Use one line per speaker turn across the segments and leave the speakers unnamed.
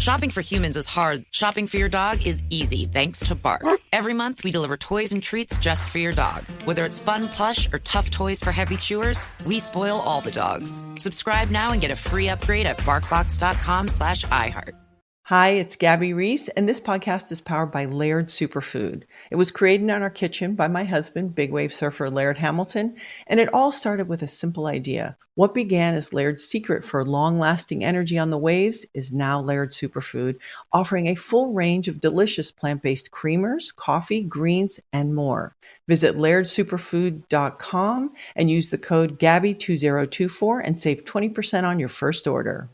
Shopping for humans is hard. Shopping for your dog is easy thanks to Bark. Every month, we deliver toys and treats just for your dog. Whether it's fun plush or tough toys for heavy chewers, we spoil all the dogs. Subscribe now and get a free upgrade at barkbox.com/iHeart.
Hi, it's Gabby Reese, and this podcast is powered by Laird Superfood. It was created in our kitchen by my husband, big wave surfer Laird Hamilton, and it all started with a simple idea. What began as Laird's secret for long-lasting energy on the waves is now Laird Superfood, offering a full range of delicious plant-based creamers, coffee, greens, and more. Visit lairdsuperfood.com and use the code GABBY2024 and save 20% on your first order.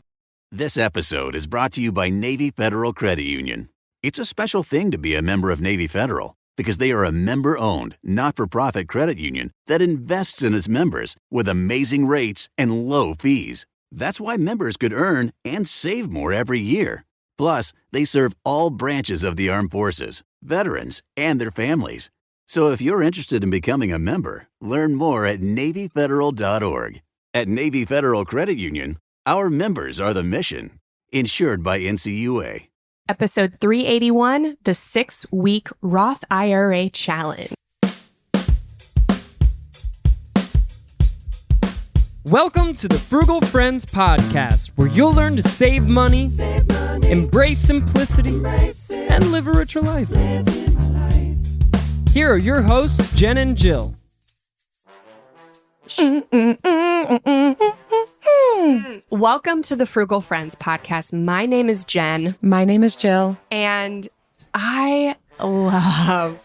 This episode is brought to you by Navy Federal Credit Union. It's a special thing to be a member of Navy Federal because they are a member-owned, not-for-profit credit union that invests in its members with amazing rates and low fees. That's why members could earn and save more every year. Plus, they serve all branches of the armed forces, veterans, and their families. So if you're interested in becoming a member, learn more at NavyFederal.org. At Navy Federal Credit Union, our members are the mission. Insured by NCUA.
Episode 381, the 6-week Roth IRA Challenge.
Welcome to the Frugal Friends Podcast, where you'll learn to save money, embrace simplicity, and live a richer life. Here are your hosts, Jen and Jill.
Welcome to the Frugal Friends Podcast. My name is Jen.
My name is Jill.
And I love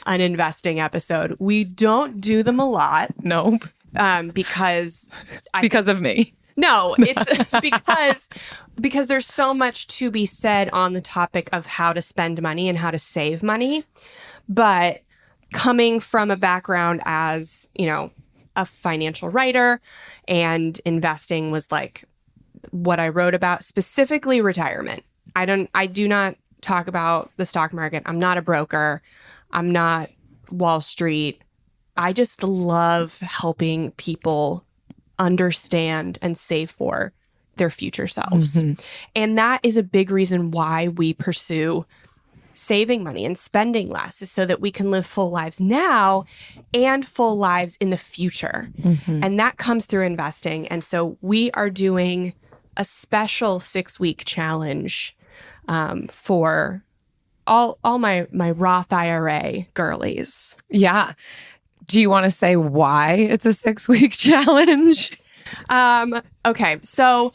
an investing episode. We don't do them a lot.
Nope.
Because
of me.
No, it's because there's so much to be said on the topic of how to spend money and how to save money. But coming from a background as, a financial writer, and investing was like what I wrote about, specifically retirement. I do not talk about the stock market. I'm not a broker. I'm not Wall Street. I just love helping people understand and save for their future selves. Mm-hmm. And that is a big reason why we pursue saving money and spending less, is so that we can live full lives now and full lives in the future. Mm-hmm. And that comes through investing. And so we are doing a special 6-week challenge for all my Roth IRA girlies.
Yeah. Do you want to say why it's a 6-week challenge?
Okay. So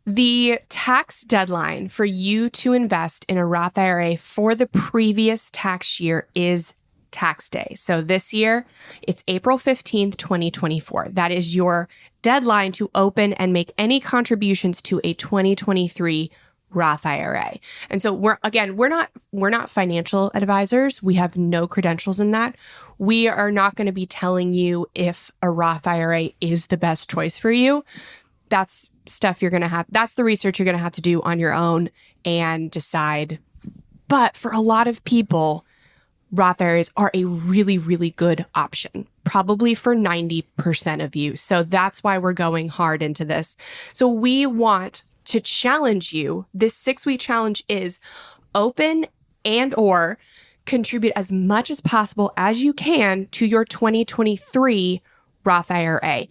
the tax deadline for you to invest in a Roth IRA for the previous tax year is tax day. So this year, it's April 15th, 2024. That is your deadline to open and make any contributions to a 2023 Roth IRA. And so we're not financial advisors. We have no credentials in that. We are not going to be telling you if a Roth IRA is the best choice for you. That's stuff that's the research you're going to have to do on your own and decide. But for a lot of people, Roth IRAs are a really, really good option, probably for 90% of you. So that's why we're going hard into this. So we want to challenge you. This 6-week challenge is open and or contribute as much as possible as you can to your 2023 Roth IRA.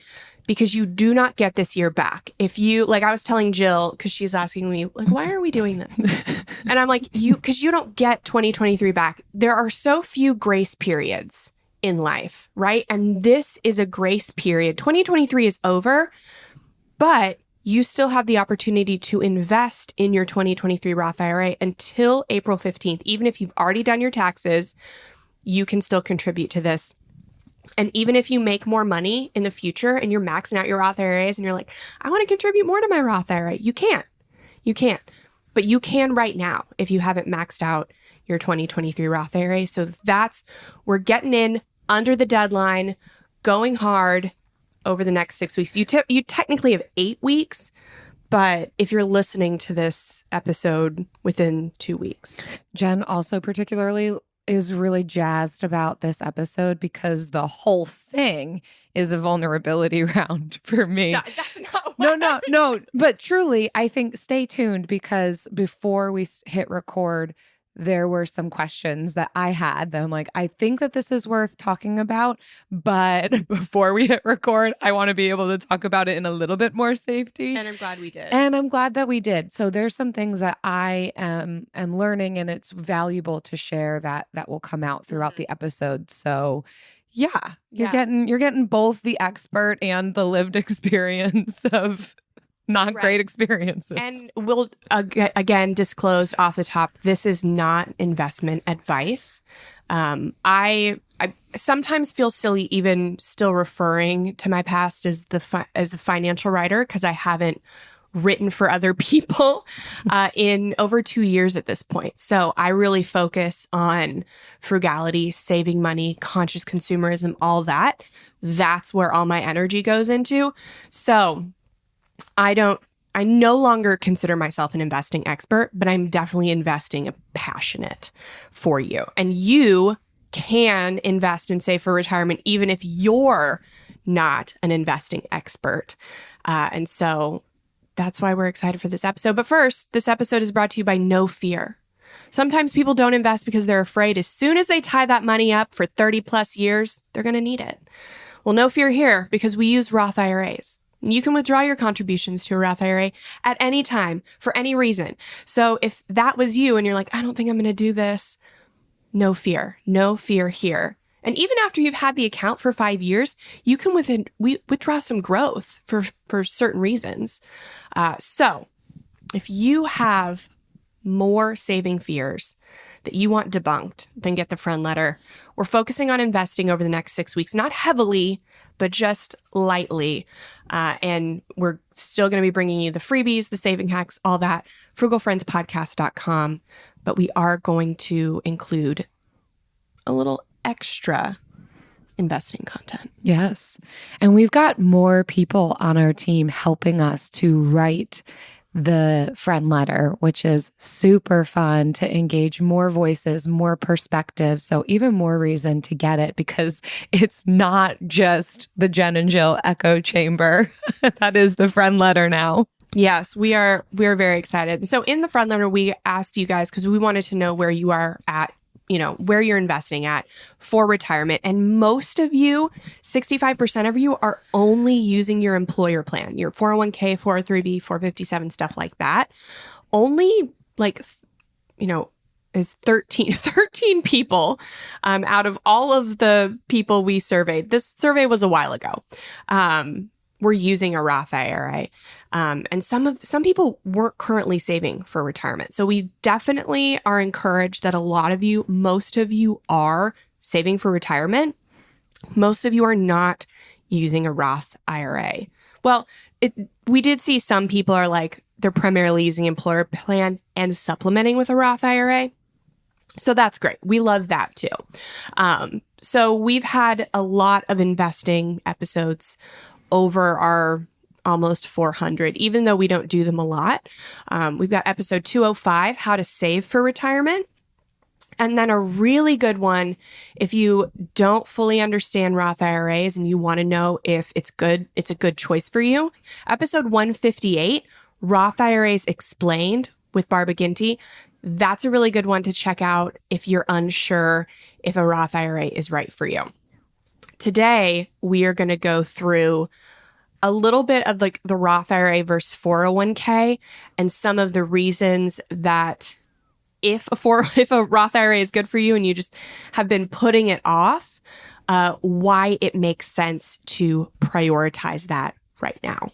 Because you do not get this year back. If you, like I was telling Jill, because she's asking me, like, why are we doing this? And I'm like, because you don't get 2023 back. There are so few grace periods in life, right? And this is a grace period. 2023 is over, but you still have the opportunity to invest in your 2023 Roth IRA until April 15th. Even if you've already done your taxes, you can still contribute to this. And even if you make more money in the future and you're maxing out your Roth IRAs and you're like, I want to contribute more to my Roth IRA, you can't. But you can right now if you haven't maxed out your 2023 Roth IRA. So we're getting in under the deadline, going hard over the next 6 weeks. You technically have 8 weeks, but if you're listening to this episode within 2 weeks.
Jen also particularly is really jazzed about this episode because the whole thing is a vulnerability round for me.
Stop. That's not what
No. But truly, I think stay tuned because before we hit record, there were some questions that I had that I'm like, I think that this is worth talking about. But before we hit record, I want to be able to talk about it in a little bit more safety.
And I'm glad we did.
And I'm glad that we did. So there's some things that I am learning, and it's valuable to share that will come out throughout the episode. So yeah, you're getting both the expert and the lived experience of not great experiences.
And we'll again disclose off the top, this is not investment advice. I sometimes feel silly even still referring to my past as as a financial writer because I haven't written for other people in over 2 years at this point. So I really focus on frugality, saving money, conscious consumerism, all that. That's where all my energy goes into. So I no longer consider myself an investing expert, but I'm definitely investing passionate for you. And you can invest and save for retirement, even if you're not an investing expert. And so that's why we're excited for this episode. But first, this episode is brought to you by No Fear. Sometimes people don't invest because they're afraid as soon as they tie that money up for 30 plus years, they're going to need it. Well, no fear here because we use Roth IRAs. You can withdraw your contributions to a Roth IRA at any time for any reason. So if that was you and you're like, I don't think I'm going to do this, no fear here. And even after you've had the account for 5 years, you can withdraw some growth for certain reasons. So if you have more saving fears that you want debunked, then get the friend letter. We're focusing on investing over the next 6 weeks, not heavily, but just lightly. And we're still going to be bringing you the freebies, the saving hacks, all that, frugalfriendspodcast.com. But we are going to include a little extra investing content.
Yes. And we've got more people on our team helping us to write the friend letter, which is super fun to engage more voices, more perspectives. So even more reason to get it because it's not just the Jen and Jill echo chamber. That is the friend letter now.
Yes, we are very excited. So in the friend letter, we asked you guys because we wanted to know where you are at, where you're investing at for retirement. And most of you, 65% of you are only using your employer plan, your 401k, 403b, 457, stuff like that. Only is 13 people out of all of the people we surveyed. This survey was a while ago. We're using a Roth IRA. And some people weren't currently saving for retirement. So we definitely are encouraged that most of you are saving for retirement. Most of you are not using a Roth IRA. Well, we did see some people are like, they're primarily using employer plan and supplementing with a Roth IRA. So that's great. We love that too. So we've had a lot of investing episodes over our almost 400, even though we don't do them a lot. We've got episode 205, How to Save for Retirement. And then a really good one, if you don't fully understand Roth IRAs and you want to know if it's a good choice for you, episode 158, Roth IRAs Explained with Barbara Ginty. That's a really good one to check out if you're unsure if a Roth IRA is right for you. Today, we are going to go through a little bit of the Roth IRA versus 401k and some of the reasons that if a Roth IRA is good for you and you just have been putting it off, why it makes sense to prioritize that right now.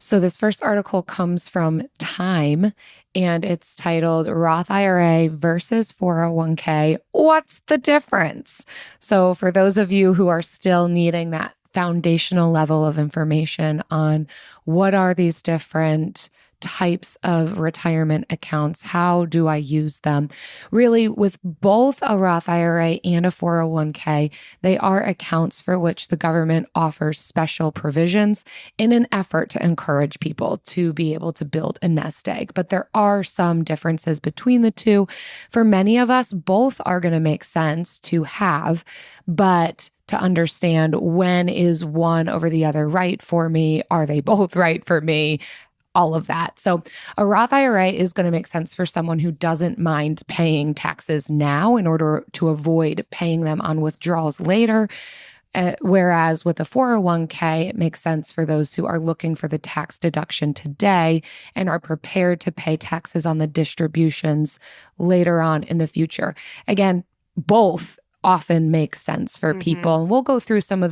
So this first article comes from Time, and it's titled Roth IRA versus 401k. What's the difference? So for those of you who are still needing that foundational level of information on what are these different types of retirement accounts. How do I use them? Really, with both a Roth IRA and a 401k, they are accounts for which the government offers special provisions in an effort to encourage people to be able to build a nest egg. But there are some differences between the two. For many of us, both are going to make sense to have, but to understand, when is one over the other right for me? Are they both right for me? All of that. So a Roth IRA is going to make sense for someone who doesn't mind paying taxes now in order to avoid paying them on withdrawals later. Whereas with a 401k, it makes sense for those who are looking for the tax deduction today and are prepared to pay taxes on the distributions later on in the future. Again, both often makes sense for people. And we'll go through some of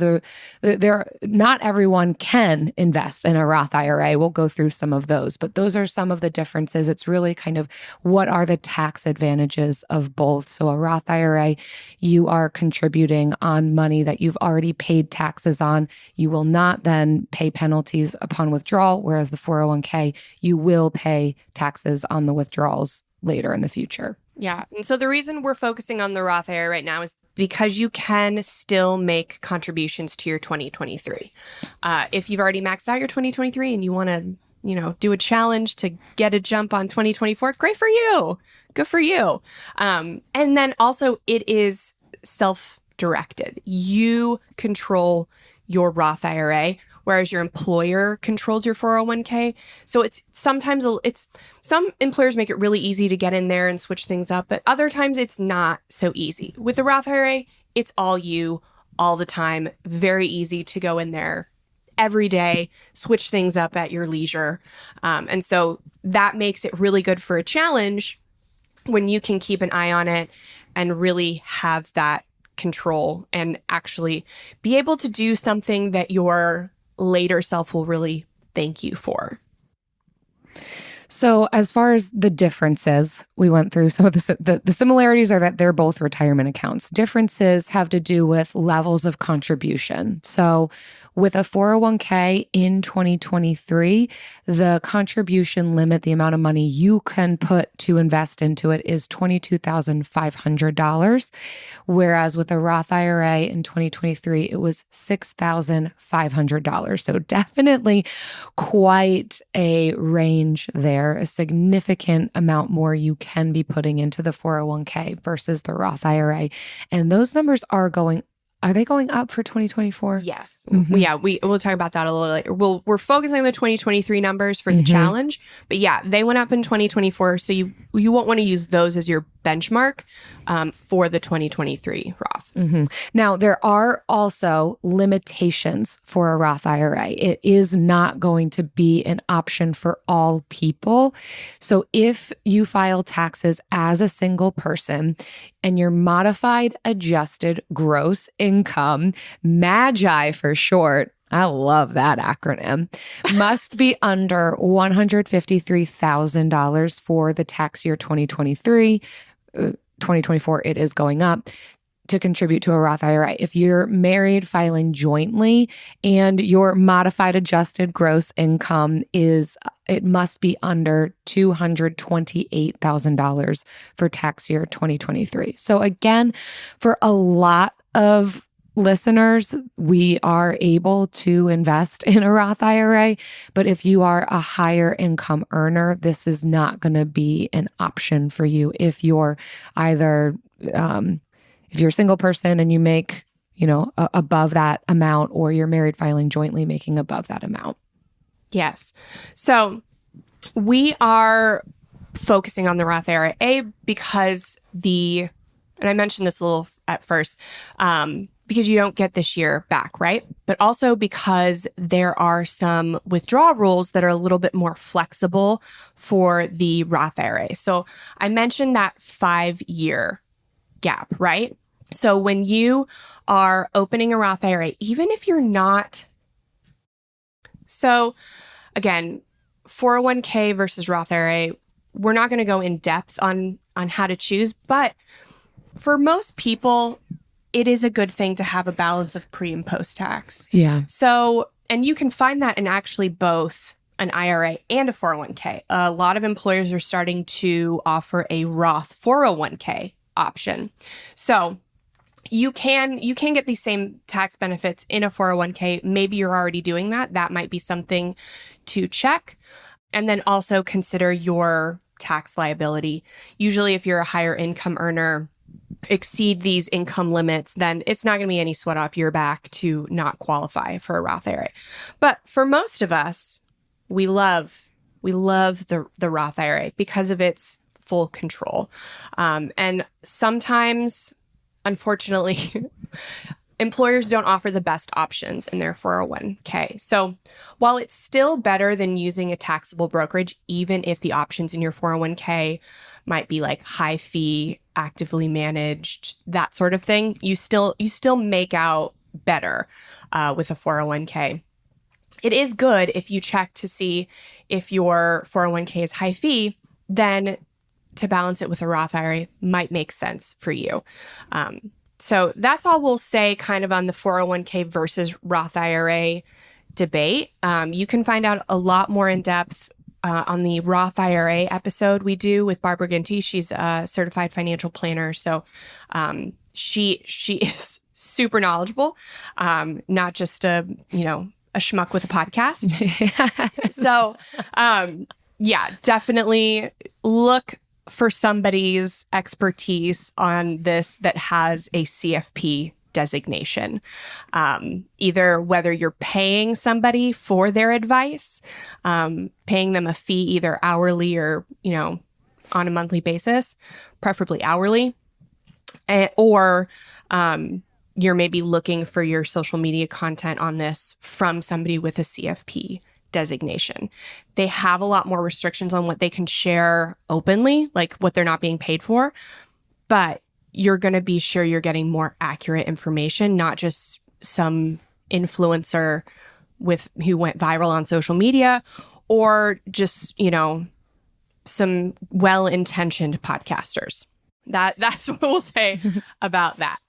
not everyone can invest in a Roth IRA. We'll go through some of those, but those are some of the differences. It's really kind of what are the tax advantages of both. So a Roth IRA, you are contributing on money that you've already paid taxes on. You will not then pay penalties upon withdrawal, whereas the 401k, you will pay taxes on the withdrawals later in the future.
Yeah. And so the reason we're focusing on the Roth IRA right now is because you can still make contributions to your 2023. If you've already maxed out your 2023 and you want to, do a challenge to get a jump on 2024, great for you. Good for you. And then also it is self-directed. You control your Roth IRA, whereas your employer controls your 401k. So some employers make it really easy to get in there and switch things up, but other times it's not so easy. With the Roth IRA, it's all you, all the time. Very easy to go in there every day, switch things up at your leisure. And so that makes it really good for a challenge when you can keep an eye on it and really have that control and actually be able to do something that your later self will really thank you for.
So as far as the differences, we went through some of the similarities are that they're both retirement accounts. Differences have to do with levels of contribution. So with a 401k in 2023, the contribution limit, the amount of money you can put to invest into it, is $22,500. Whereas with a Roth IRA in 2023, it was $6,500. So definitely quite a range there. A significant amount more you can be putting into the 401k versus the Roth IRA. And those numbers are they going up for 2024?
Yes. Yeah, we'll talk about that a little later. We're focusing on the 2023 numbers for the challenge, but yeah, they went up in 2024. So you won't want to use those as your benchmark for the 2023 Roth.
Now, there are also limitations for a Roth IRA. It is not going to be an option for all people. So if you file taxes as a single person and your modified adjusted gross income, MAGI for short, I love that acronym, must be under $153,000 for the tax year 2023. 2024, it is going up, to contribute to a Roth IRA. If you're married filing jointly and your modified adjusted gross income it must be under $228,000 for tax year 2023. So again, for a lot of listeners, we are able to invest in a Roth IRA, but if you are a higher income earner, this is not going to be an option for you. If you're either, if you're a single person and you make, above that amount, or you're married filing jointly making above that amount.
Yes. So we are focusing on the Roth IRA because and I mentioned this a little at first, because you don't get this year back, right? But also because there are some withdrawal rules that are a little bit more flexible for the Roth IRA. So I mentioned that 5-year gap, right? So when you are opening a Roth IRA, even if you're not, so again, 401k versus Roth IRA, we're not going to go in depth on how to choose, but for most people, it is a good thing to have a balance of pre and post tax.
Yeah.
So, and you can find that in actually both an IRA and a 401k. A lot of employers are starting to offer a Roth 401k option. So you can get these same tax benefits in a 401k. Maybe you're already doing that. That might be something to check. And then also consider your tax liability. Usually if you're a higher income earner, exceed these income limits, then it's not going to be any sweat off your back to not qualify for a Roth IRA. But for most of us, we love the Roth IRA because of its full control. And sometimes, unfortunately, employers don't offer the best options in their 401k. So while it's still better than using a taxable brokerage, even if the options in your 401k might be like high fee, actively managed, that sort of thing, you still make out better with a 401k. It is good if you check to see if your 401k is high fee, then to balance it with a Roth IRA might make sense for you. So that's all we'll say kind of on the 401k versus Roth IRA debate. You can find out a lot more in depth on the Roth IRA episode we do with Barbara Ginty. She's a certified financial planner. So she is super knowledgeable, not just a schmuck with a podcast. Yes. So yeah, definitely look for somebody's expertise on this that has a CFP designation. Either whether you're paying somebody for their advice, paying them a fee either hourly or, on a monthly basis, preferably hourly, or you're maybe looking for your social media content on this from somebody with a CFP designation. They have a lot more restrictions on what they can share openly, like what they're not being paid for, but you're going to be sure you're getting more accurate information, not just some influencer who went viral on social media or just, some well-intentioned podcasters. That's what we'll say about that.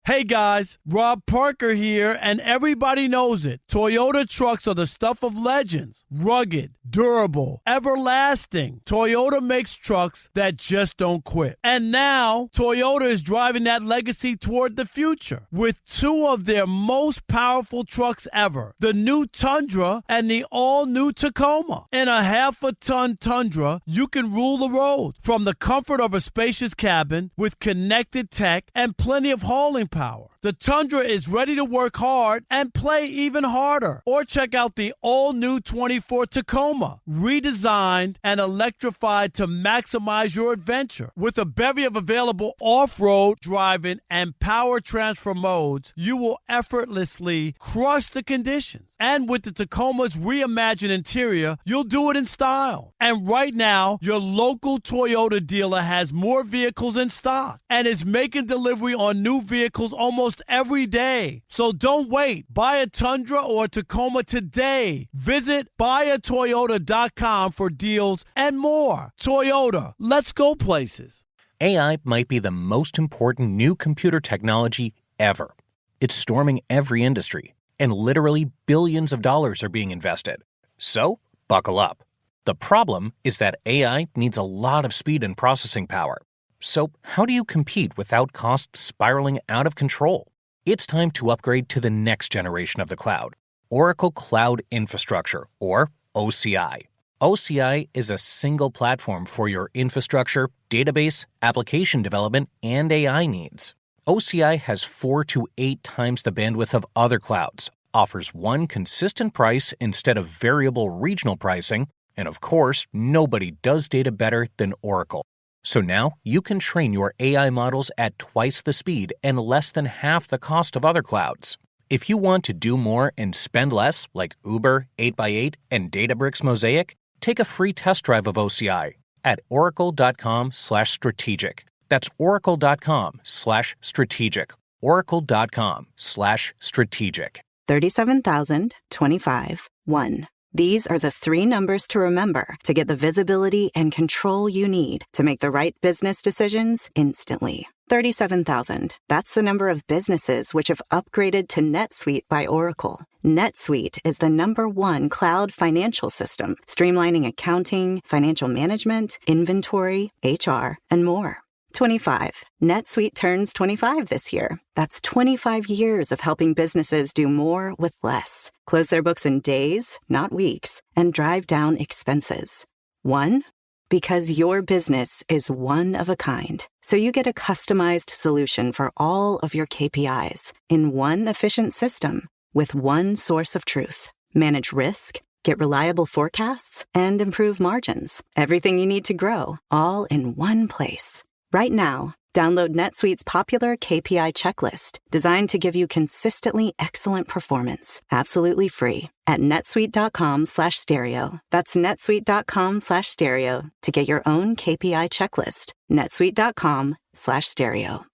Hey guys, Rob Parker here, and everybody knows it. Toyota trucks are the stuff of legends. Rugged, durable, everlasting. Toyota makes trucks that just don't quit. And now, Toyota is driving that legacy toward the future with two of their most powerful trucks ever, the new Tundra and the all-new Tacoma. In a half-a-ton Tundra, you can rule the road from the comfort of a spacious cabin with connected tech and plenty of hauling power. The Tundra is ready to work hard and play even harder. Or check out the all-new 24 Tacoma, redesigned and electrified to maximize your adventure. With a bevy of available off-road, driving, and power transfer modes, you will effortlessly crush the conditions. And with the Tacoma's reimagined interior, you'll do it in style. And right now, your local Toyota dealer has more vehicles in stock and is making delivery on new vehicles almost every day. So don't wait. Buy a Tundra or a Tacoma today. Visit buyatoyota.com for deals and more. Toyota, let's go places.
AI might be the most important new computer technology ever. It's storming every industry, and literally billions of dollars are being invested. So, buckle up. The problem is that AI needs a lot of speed and processing power. So, how do you compete without costs spiraling out of control? It's time to upgrade to the next generation of the cloud, Oracle Cloud Infrastructure, or OCI. OCI is a single platform for your infrastructure, database, application development, and AI needs. OCI has 4 to 8 times the bandwidth of other clouds, offers one consistent price instead of variable regional pricing, and of course, nobody does data better than Oracle. So now you can train your AI models at twice the speed and less than half the cost of other clouds. If you want to do more and spend less, like Uber, 8x8, and Databricks Mosaic, take a free test drive of OCI at oracle.com/strategic. That's oracle.com/strategic. oracle.com/strategic.
37,025, 1. These are the 3 numbers to remember to get the visibility and control you need to make the right business decisions instantly. 37,000. That's the number of businesses which have upgraded to NetSuite by Oracle. NetSuite is the #1 cloud financial system, streamlining accounting, financial management, inventory, HR, and more. 25. NetSuite turns 25 this year. That's 25 years of helping businesses do more with less. Close their books in days, not weeks, and drive down expenses. 1. Because your business is one of a kind. So you get a customized solution for all of your KPIs in one efficient system with one source of truth. Manage risk, get reliable forecasts, and improve margins. Everything you need to grow, all in one place. Right now, download NetSuite's popular KPI checklist, designed to give you consistently excellent performance, absolutely free, at netsuite.com/stereo. That's netsuite.com/stereo to get your own KPI checklist. netsuite.com/stereo.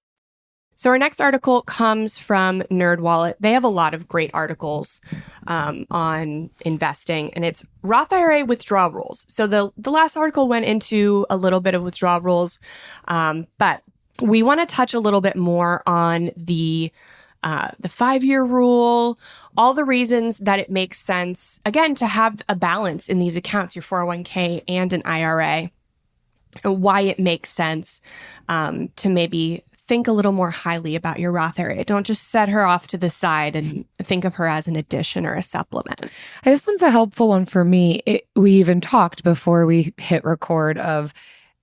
So our next article comes from NerdWallet. They have a lot of great articles on investing, and it's Roth IRA withdrawal rules. So the last article went into a little bit of withdrawal rules, but we want to touch a little bit more on the 5-year rule, all the reasons that it makes sense, again, to have a balance in these accounts, your 401k and an IRA, and why it makes sense to maybe think a little more highly about your Roth IRA. Don't just set her off to the side and think of her as an addition or a supplement.
This one's a helpful one for me. We even talked before we hit record of,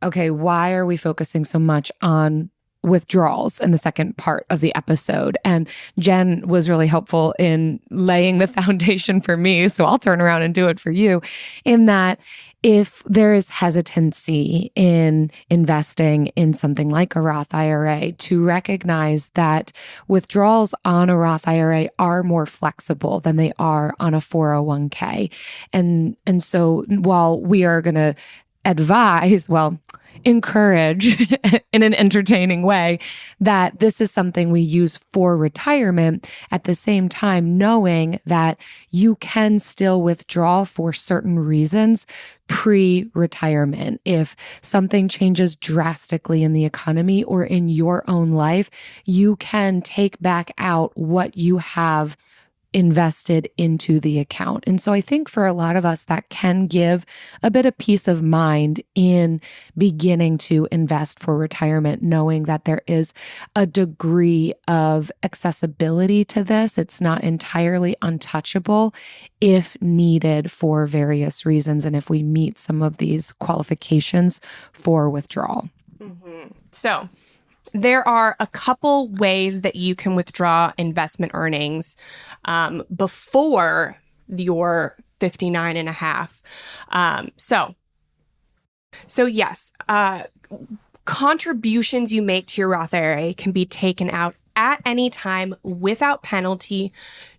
okay, why are we focusing so much on withdrawals in the second part of the episode? And Jen was really helpful in laying the foundation for me. So I'll turn around and do it for you, in that if there is hesitancy in investing in something like a Roth IRA, to recognize that withdrawals on a Roth IRA are more flexible than they are on a 401k. And so while we are going to encourage in an entertaining way that this is something we use for retirement, at the same time knowing that you can still withdraw for certain reasons pre-retirement. If something changes drastically in the economy or in your own life, you can take back out what you have invested into the account. And so I think for a lot of us, that can give a bit of peace of mind in beginning to invest for retirement, knowing that there is a degree of accessibility to this. It's not entirely untouchable if needed for various reasons, and if we meet some of these qualifications for withdrawal.
Mm-hmm. So there are a couple ways that you can withdraw investment earnings before your 59 and a half. So yes, contributions you make to your Roth IRA can be taken out at any time without penalty,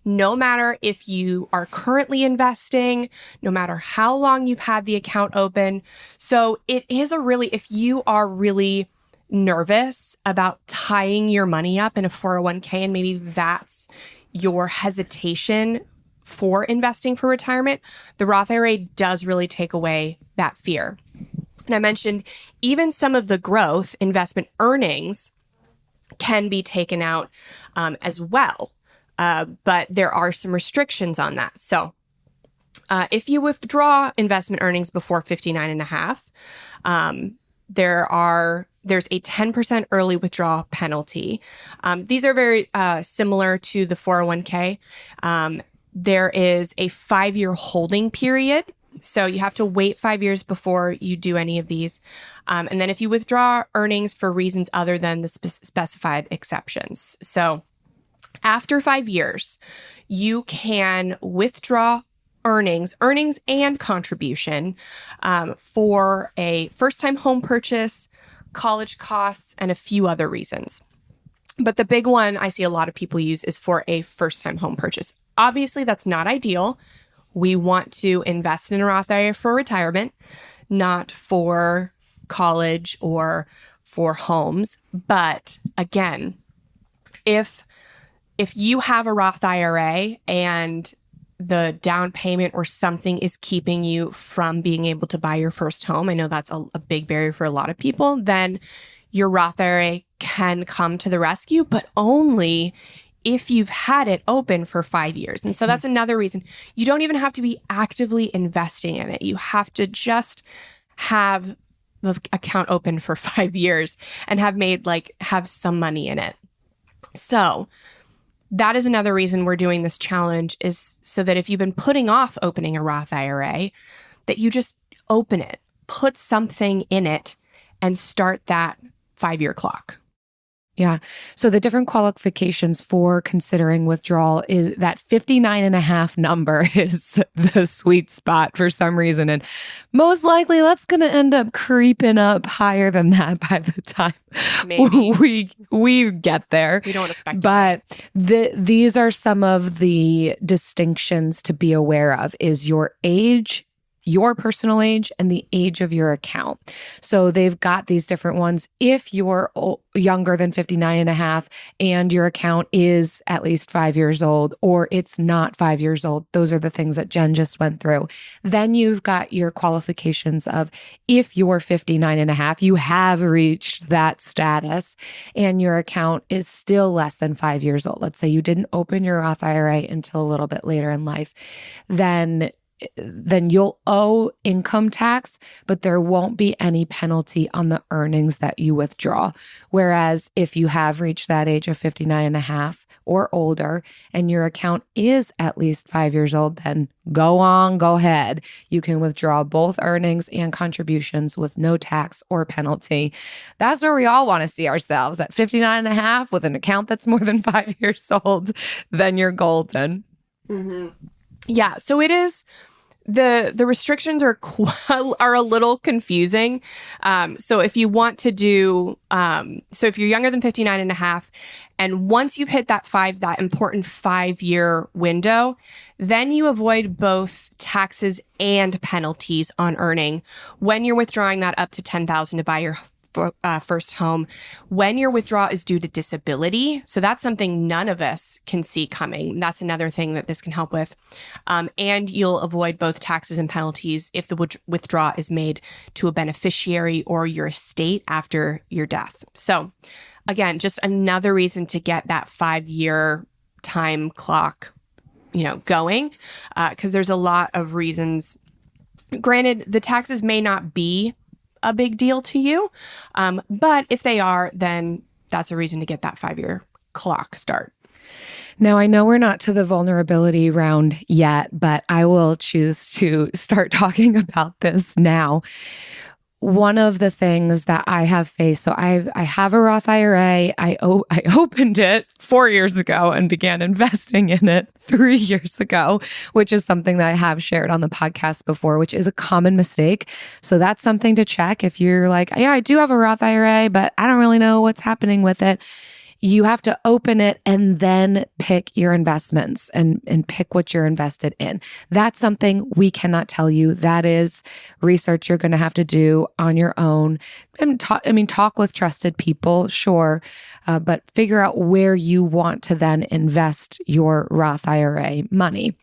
no matter if you are currently investing, no matter how long you've had the account open. So it is if you are really nervous about tying your money up in a 401k, and maybe that's your hesitation for investing for retirement, the Roth IRA does really take away that fear. And I mentioned even some of the growth investment earnings can be taken out as well, but there are some restrictions on that. So if you withdraw investment earnings before 59 and a half, there's a 10% early withdrawal penalty. These are very similar to the 401k. There is a 5-year holding period. So you have to wait 5 years before you do any of these. And then if you withdraw earnings for reasons other than the specified exceptions. So after 5 years, you can withdraw earnings and contribution for a first-time home purchase, college costs, and a few other reasons. But the big one I see a lot of people use is for a first-time home purchase. Obviously, that's not ideal. We want to invest in a Roth IRA for retirement, not for college or for homes. But again, if you have a Roth IRA and the down payment or something is keeping you from being able to buy your first home, I know that's a big barrier for a lot of people, then your Roth IRA can come to the rescue, but only if you've had it open for 5 years. And so that's another reason. You don't even have to be actively investing in it. You have to just have the account open for 5 years and have some money in it. So that is another reason we're doing this challenge, is so that if you've been putting off opening a Roth IRA, that you just open it, put something in it, and start that 5-year clock.
Yeah. So the different qualifications for considering withdrawal is that 59.5 number is the sweet spot for some reason. And most likely that's going to end up creeping up higher than that by the time we get there.
We don't expect
But these are some of the distinctions to be aware of: is your age, your personal age, and the age of your account. So they've got these different ones. If you're younger than 59.5 and your account is at least 5 years old, or it's not 5 years old, those are the things that Jen just went through. Then you've got your qualifications of, if you're 59.5, you have reached that status and your account is still less than 5 years old. Let's say you didn't open your Roth IRA until a little bit later in life, then you'll owe income tax, but there won't be any penalty on the earnings that you withdraw. Whereas if you have reached that age of 59.5 or older and your account is at least 5 years old, then go ahead. You can withdraw both earnings and contributions with no tax or penalty. That's where we all want to see ourselves, at 59.5 with an account that's more than 5 years old. Then you're golden.
Mm-hmm. Yeah. So it is. The restrictions are a little confusing. So if you want to do, so if you're younger than 59.5, and once you've hit that important 5-year window, then you avoid both taxes and penalties on earning when you're withdrawing that up to $10,000 to buy your first home, when your withdrawal is due to disability. So that's something none of us can see coming. That's another thing that this can help with. And you'll avoid both taxes and penalties if the withdrawal is made to a beneficiary or your estate after your death. So again, just another reason to get that 5-year time clock, going, because there's a lot of reasons. Granted, the taxes may not be a big deal to you. But if they are, then that's a reason to get that 5-year clock start.
Now, I know we're not to the vulnerability round yet, but I will choose to start talking about this now. One of the things that I have faced, so I have a Roth IRA. I opened it 4 years ago and began investing in it 3 years ago, which is something that I have shared on the podcast before, which is a common mistake. So that's something to check if you're like, yeah, I do have a Roth IRA, but I don't really know what's happening with it. You have to open it and then pick your investments and pick what you're invested in. That's something we cannot tell you. That is research you're going to have to do on your own. And talk with trusted people, sure, but figure out where you want to then invest your Roth IRA money.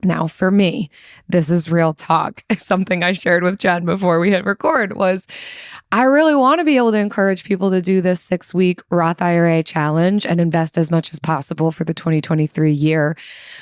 Now, for me, this is real talk. Something I shared with Jen before we hit record was, I really want to be able to encourage people to do this 6-week Roth IRA challenge and invest as much as possible for the 2023 year.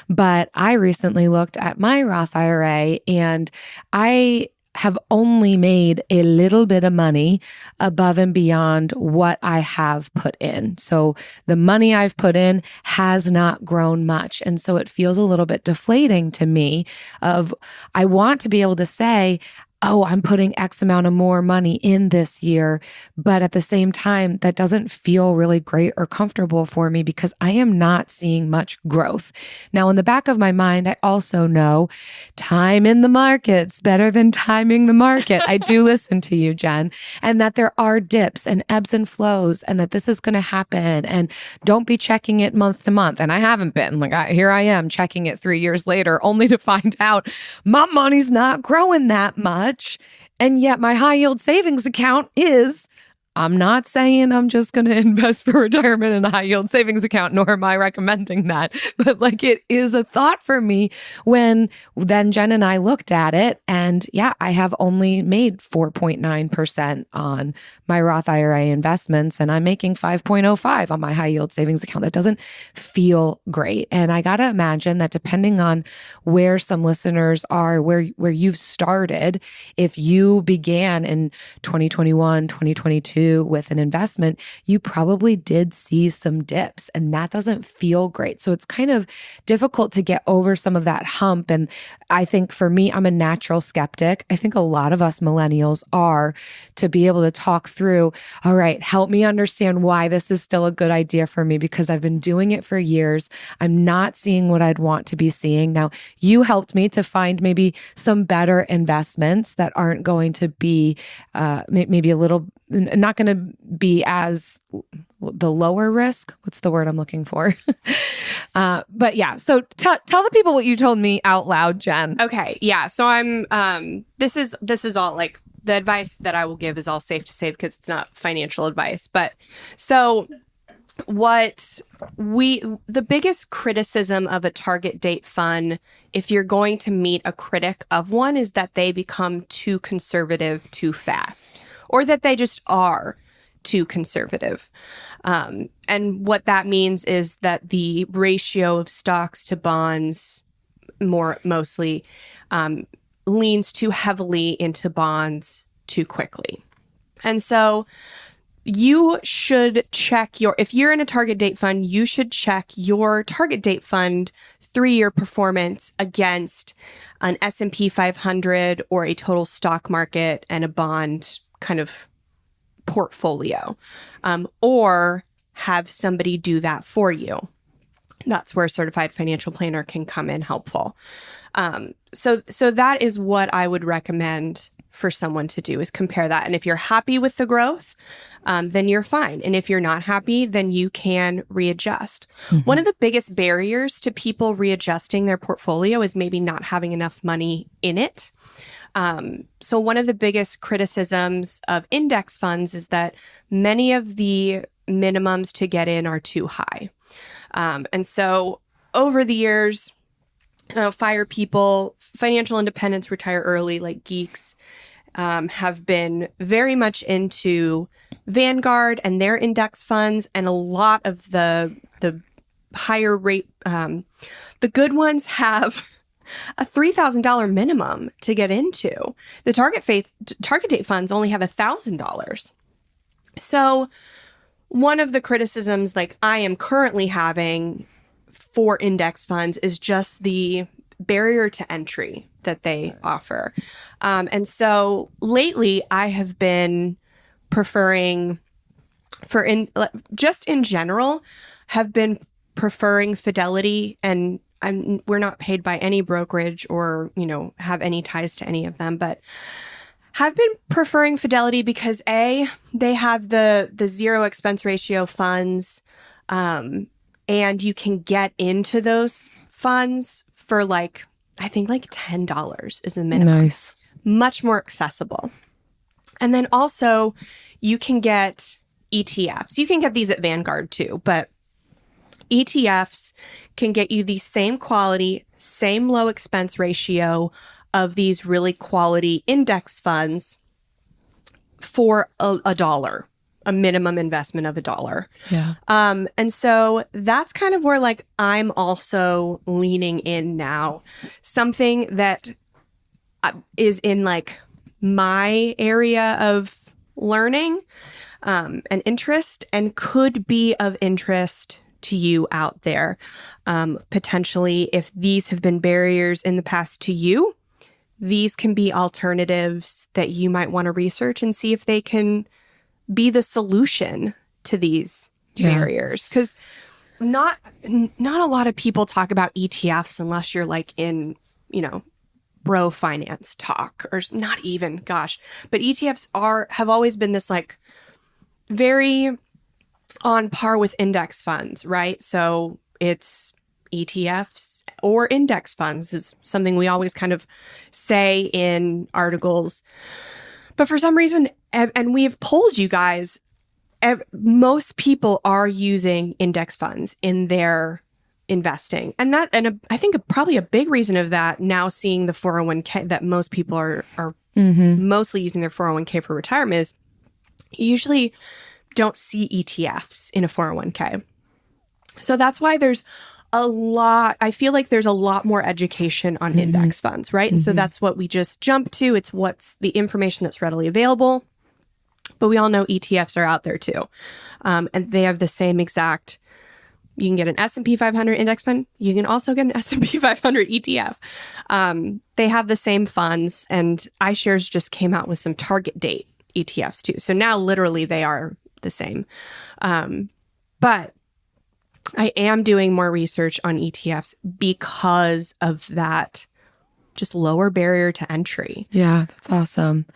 But I recently looked at my Roth IRA and I have only made a little bit of money above and beyond what I have put in. So the money I've put in has not grown much. And so it feels a little bit deflating to me of, I want to be able to say, oh, I'm putting X amount of more money in this year. But at the same time, that doesn't feel really great or comfortable for me because I am not seeing much growth. Now, in the back of my mind, I also know time in the market's better than timing the market. I do listen to you, Jen, and that there are dips and ebbs and flows and that this is going to happen. And don't be checking it month to month. And I haven't been. Here I am checking it 3 years later, only to find out my money's not growing that much. And yet my high yield savings account is. I'm not saying I'm just going to invest for retirement in a high yield savings account, nor am I recommending that. But like, it is a thought for me when then Jen and I looked at it, and yeah, I have only made 4.9% on my Roth IRA investments, and I'm making 5.05 on my high yield savings account. That doesn't feel great. And I got to imagine that depending on where some listeners are, where you've started, if you began in 2021, 2022 with an investment, you probably did see some dips, and that doesn't feel great. So it's kind of difficult to get over some of that hump. And I think for me, I'm a natural skeptic. I think a lot of us millennials are, to be able to talk through, all right, help me understand why this is still a good idea for me, because I've been doing it for years. I'm not seeing what I'd want to be seeing. Now, you helped me to find maybe some better investments that aren't going to be maybe a little, not going to be as the lower risk. What's the word I'm looking for? But yeah, so tell the people what you told me out loud, Jen.
Okay. Yeah. So I'm, this is all like the advice that I will give is all safe to say because it's not financial advice. But so the biggest criticism of a target date fund, if you're going to meet a critic of one, is that they become too conservative too fast, or that they just are too conservative. And what that means is that the ratio of stocks to bonds mostly leans too heavily into bonds too quickly. And so you should check if you're in a target date fund, you should check your target date fund 3-year performance against an S&P 500 or a total stock market and a bond kind of portfolio, or have somebody do that for you. That's where a certified financial planner can come in helpful. So that is what I would recommend for someone to do, is compare that. And if you're happy with the growth, then you're fine. And if you're not happy, then you can readjust. Mm-hmm. One of the biggest barriers to people readjusting their portfolio is maybe not having enough money in it. So one of the biggest criticisms of index funds is that many of the minimums to get in are too high. And so over the years, FIRE people, financial independents, retire early, like geeks, have been very much into Vanguard and their index funds, and a lot of the higher rate, the good ones have a $3,000 minimum to get into. The target date funds only have $1,000. So one of the criticisms like I am currently having for index funds is just the barrier to entry that they offer. And so lately I have been preferring in general, have been preferring Fidelity, and we're not paid by any brokerage or, have any ties to any of them, but have been preferring Fidelity because they have the zero expense ratio funds, and you can get into those funds for I think $10 is the minimum.
Nice.
Much more accessible. And then also you can get ETFs. You can get these at Vanguard too, but ETFs can get you the same quality, same low expense ratio of these really quality index funds for $1, a minimum investment of $1.
Yeah.
And so that's kind of where I'm also leaning in now. Something that is in my area of learning and interest, and could be of interest to you out there. Potentially, if these have been barriers in the past to you, these can be alternatives that you might want to research and see if they can be the solution to these barriers. Because not a lot of people talk about ETFs unless you're in, bro finance talk, or not even, gosh. But ETFs have always been this very on par with index funds, right? So it's ETFs or index funds is something we always kind of say in articles. But for some reason, and we've polled you guys, most people are using index funds in their investing. And I think probably a big reason of that, now seeing the 401k, that most people are mostly using their 401k for retirement, is you usually don't see ETFs in a 401k. So that's why I feel like there's a lot more education on index funds, right? And so that's what we just jumped to. It's what's the information that's readily available. But we all know ETFs are out there too. And they have the same exact, you can get an S&P 500 index fund. You can also get an S&P 500 ETF. They have the same funds, and iShares just came out with some target date ETFs too. So now literally they are the same. But I am doing more research on ETFs because of that just lower barrier to entry.
Yeah, that's awesome.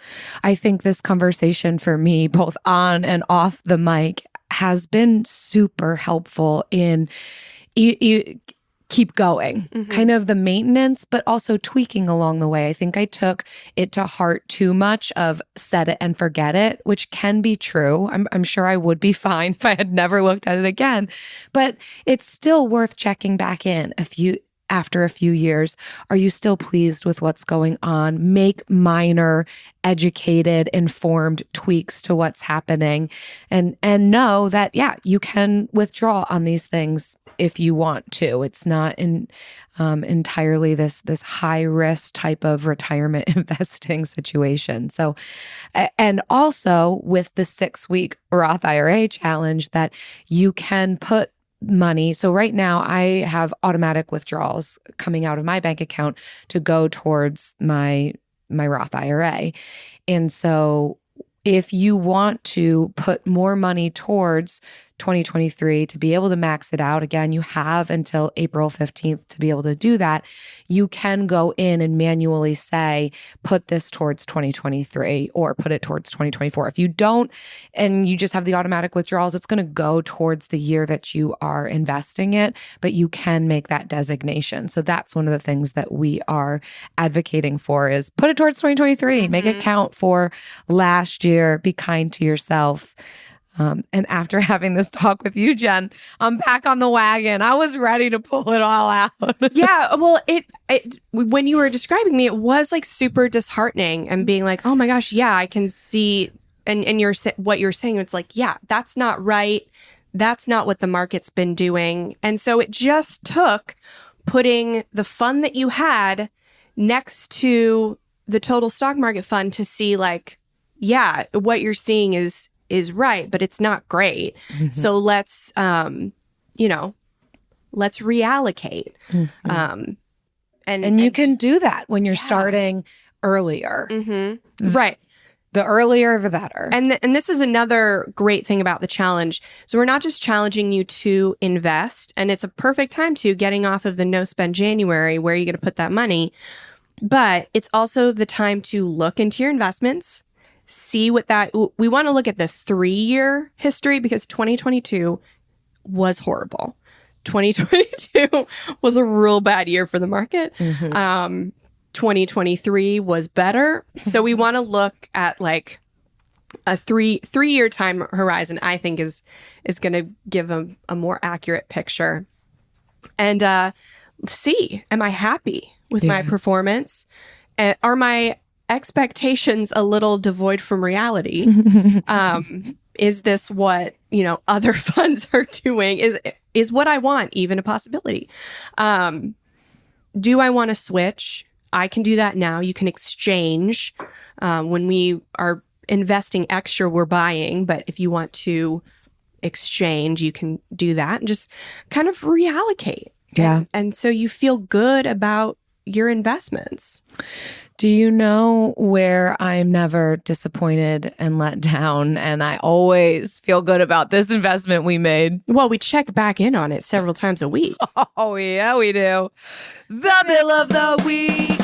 I think this conversation for me, both on and off the mic, has been super helpful in keep going, kind of the maintenance, but also tweaking along the way. I think I took it to heart too much of set it and forget it, which can be true. I'm sure I would be fine if I had never looked at it again, but it's still worth checking back in after a few years. Are you still pleased with what's going on? Make minor, educated, informed tweaks to what's happening, and know that, yeah, you can withdraw on these things if you want to. It's not entirely this high risk type of retirement investing situation. So, and also with the 6-week Roth IRA challenge, that you can put money. So right now I have automatic withdrawals coming out of my bank account to go towards my Roth IRA. And so if you want to put more money towards 2023 to be able to max it out, again, you have until April 15th to be able to do that. You can go in and manually say, put this towards 2023 or put it towards 2024. If you don't, and you just have the automatic withdrawals, it's going to go towards the year that you are investing it, but you can make that designation. So that's one of the things that we are advocating for, is put it towards 2023, make it count for last year, be kind to yourself. And after having this talk with you, Jen, I'm back on the wagon. I was ready to pull it all out.
Yeah. Well, it when you were describing me, it was like super disheartening and being like, oh my gosh, yeah, I can see. And what you're saying, it's like, yeah, that's not right. That's not what the market's been doing. And so it just took putting the fund that you had next to the total stock market fund to see, like, yeah, what you're seeing is right, but it's not great. So let's reallocate. And
you can do that when you're starting earlier.
Right.
The earlier, the better.
And this is another great thing about the challenge. So we're not just challenging you to invest, and it's a perfect time to getting off of the no spend January, where you're going to put that money. But it's also the time to look into your investments, see what we want to look at the 3-year history, because 2022 was horrible. 2022 was a real bad year for the market. 2023 was better. So we want to look at like a three-year time horizon, I think is going to give a more accurate picture. And see, am I happy with my performance? Are my expectations a little devoid from reality? Is this what, other funds are doing? Is what I want even a possibility? Do I want to switch? I can do that now. You can exchange. When we are investing extra, we're buying. But if you want to exchange, you can do that and just kind of reallocate.
Yeah.
And so you feel good about your investments.
Do you know where I'm never disappointed and let down, and I always feel good about this investment we made?
Well, we check back in on it several times a week.
Oh, yeah, we do. The Bill of the Week.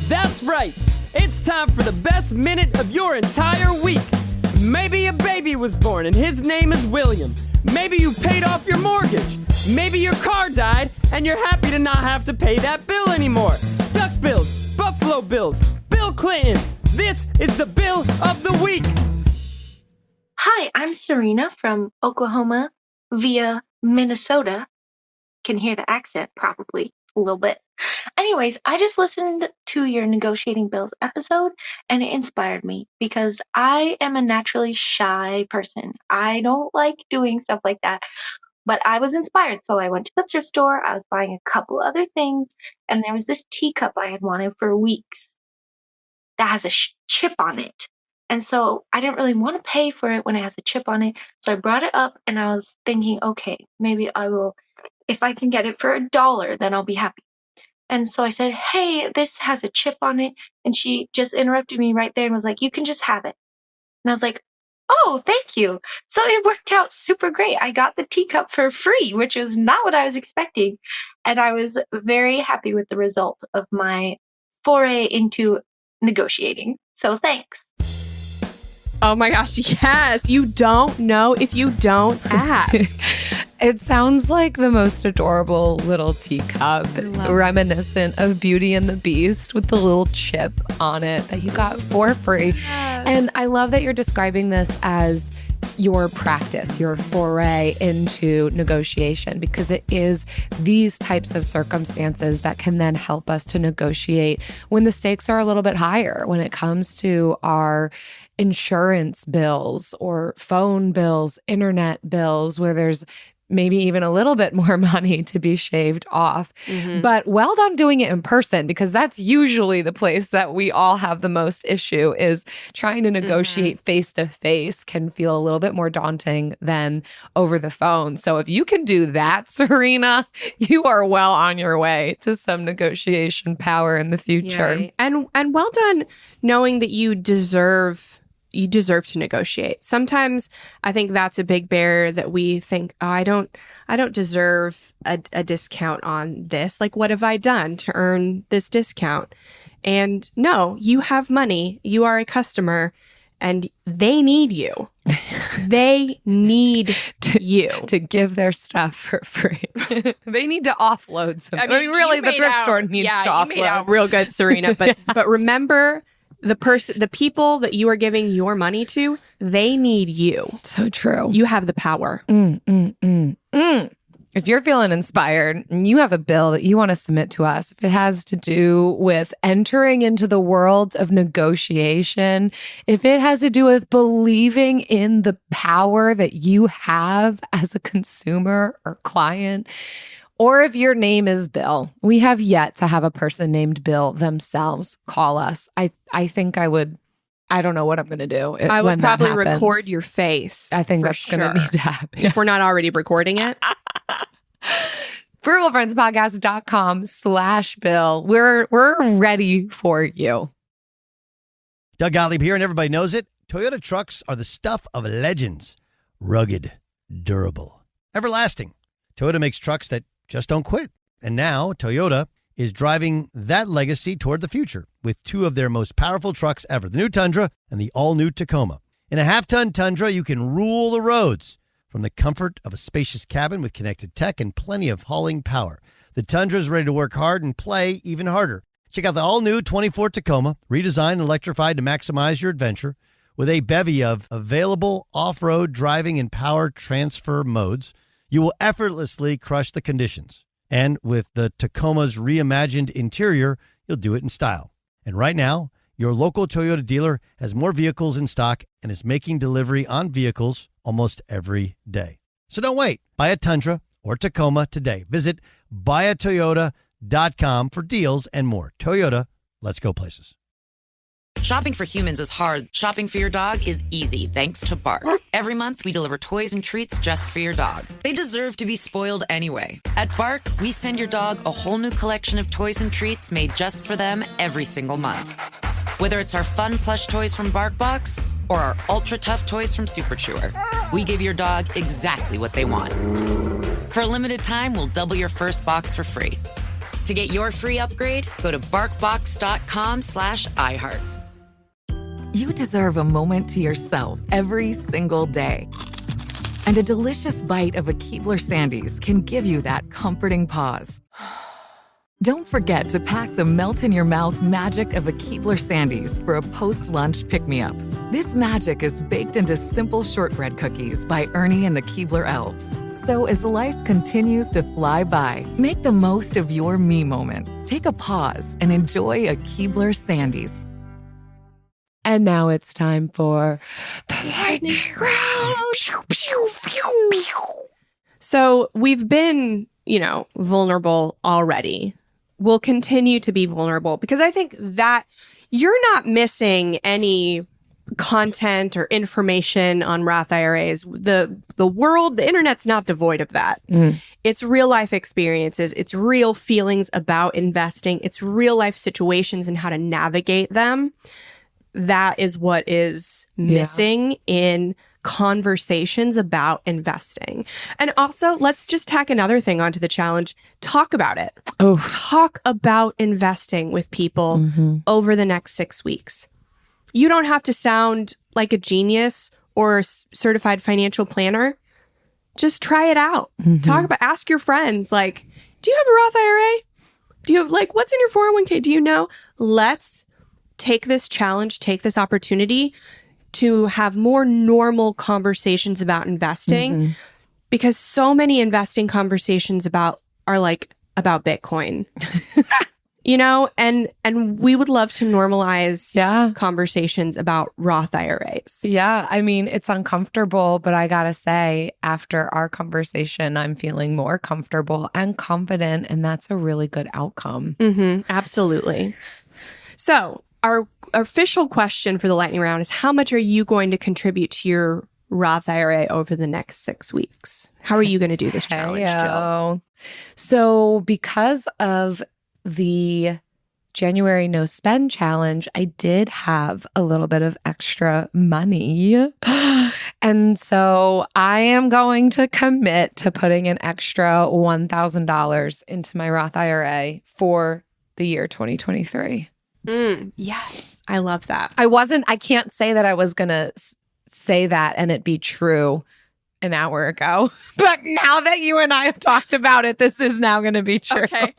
That's right. It's time for the best minute of your entire week. Maybe a baby was born and his name is William. Maybe you paid off your mortgage. Maybe your car died and you're happy to not have to pay that bill anymore. Duck bills, Buffalo Bills, Bill Clinton. This is the Bill of the Week.
Hi, I'm Serena from Oklahoma via Minnesota. Can hear the accent probably a little bit. Anyways, I just listened to your negotiating bills episode and it inspired me because I am a naturally shy person. I don't like doing stuff like that, but I was inspired. So I went to the thrift store. I was buying a couple other things and there was this teacup I had wanted for weeks that has a chip on it. And so I didn't really want to pay for it when it has a chip on it. So I brought it up and I was thinking, okay, maybe I will, if I can get it for $1, then I'll be happy. And so I said, hey, this has a chip on it. And she just interrupted me right there and was like, you can just have it. And I was like, oh, thank you. So it worked out super great. I got the teacup for free, which was not what I was expecting. And I was very happy with the result of my foray into negotiating. So thanks.
Oh my gosh, yes. You don't know if you don't ask.
It sounds like the most adorable little teacup, reminiscent of Beauty and the Beast with the little chip on it that you got for free. Yes. And I love that you're describing this as your practice, your foray into negotiation, because it is these types of circumstances that can then help us to negotiate when the stakes are a little bit higher, when it comes to our insurance bills or phone bills, internet bills, where there's maybe even a little bit more money to be shaved off. Mm-hmm. But well done doing it in person, because that's usually the place that we all have the most issue, is trying to negotiate face to face can feel a little bit more daunting than over the phone. So if you can do that, Serena, you are well on your way to some negotiation power in the future.
Yeah. And well done knowing that you deserve to negotiate. Sometimes I think that's a big barrier that we think, oh, I don't deserve a discount on this. Like, what have I done to earn this discount? And no, you have money. You are a customer and they need you. They need you
to give their stuff for free. They need to offload some. I mean really, the thrift store needs to offload.
You made out real good, Serena. But remember, the people that you are giving your money to, they need you.
So true.
You have the power.
If you're feeling inspired and you have a bill that you want to submit to us, if it has to do with entering into the world of negotiation, if it has to do with believing in the power that you have as a consumer or client, or if your name is Bill, we have yet to have a person named Bill themselves call us. I think I would. I don't know what I'm going to do.
I would probably record your face.
I think that's going to need to happen.
If we're not already recording it.
frugalfriendspodcast.com/Bill. We're ready for you.
Doug Gottlieb here, and everybody knows it. Toyota trucks are the stuff of legends. Rugged, durable, everlasting. Toyota makes trucks that just don't quit. And now Toyota is driving that legacy toward the future with two of their most powerful trucks ever, the new Tundra and the all-new Tacoma. In a half-ton Tundra, you can rule the roads from the comfort of a spacious cabin with connected tech and plenty of hauling power. The Tundra is ready to work hard and play even harder. Check out the all-new 24 Tacoma, redesigned and electrified to maximize your adventure with a bevy of available off-road driving and power transfer modes. You will effortlessly crush the conditions. And with the Tacoma's reimagined interior, you'll do it in style. And right now, your local Toyota dealer has more vehicles in stock and is making delivery on vehicles almost every day. So don't wait. Buy a Tundra or Tacoma today. Visit buyatoyota.com for deals and more. Toyota, let's go places.
Shopping for humans is hard. Shopping for your dog is easy, thanks to Bark. Every month, we deliver toys and treats just for your dog. They deserve to be spoiled anyway. At Bark, we send your dog a whole new collection of toys and treats made just for them every single month. Whether it's our fun plush toys from BarkBox or our ultra-tough toys from Super Chewer, we give your dog exactly what they want. For a limited time, we'll double your first box for free. To get your free upgrade, go to barkbox.com/iHeart.
You deserve a moment to yourself every single day. And a delicious bite of a Keebler Sandies can give you that comforting pause. Don't forget to pack the melt-in-your-mouth magic of a Keebler Sandies for a post-lunch pick-me-up. This magic is baked into simple shortbread cookies by Ernie and the Keebler Elves. So as life continues to fly by, make the most of your me moment. Take a pause and enjoy a Keebler Sandies.
And now it's time for the lightning round.
So we've been, vulnerable already. We'll continue to be vulnerable because I think that you're not missing any content or information on Roth IRAs. The world, the internet's not devoid of that. It's real life experiences. It's real feelings about investing. It's real life situations and how to navigate them. That is what is missing in conversations about investing. And also, let's just tack another thing onto the challenge. Talk about it. Talk about investing with people over the next 6 weeks. You don't have to sound like a genius or a certified financial planner. Just try it out. Ask your friends, like, do you have a Roth IRA? Do you have, what's in your 401k? Do you know? Let's take this challenge, take this opportunity to have more normal conversations about investing because so many investing conversations are about Bitcoin. And we would love to normalize conversations about Roth IRAs.
Yeah, I mean, it's uncomfortable, but I gotta say, after our conversation, I'm feeling more comfortable and confident, and that's a really good outcome.
Absolutely. So our official question for the lightning round is, how much are you going to contribute to your Roth IRA over the next 6 weeks? How are you going to do this challenge, Jill?
So because of the January no spend challenge, I did have a little bit of extra money. And so I am going to commit to putting an extra $1,000 into my Roth IRA for the year 2023.
Yes, I love that.
I can't say that I was going to say that and it be true an hour ago. But now that you and I have talked about it, this is now going to be true.
Okay.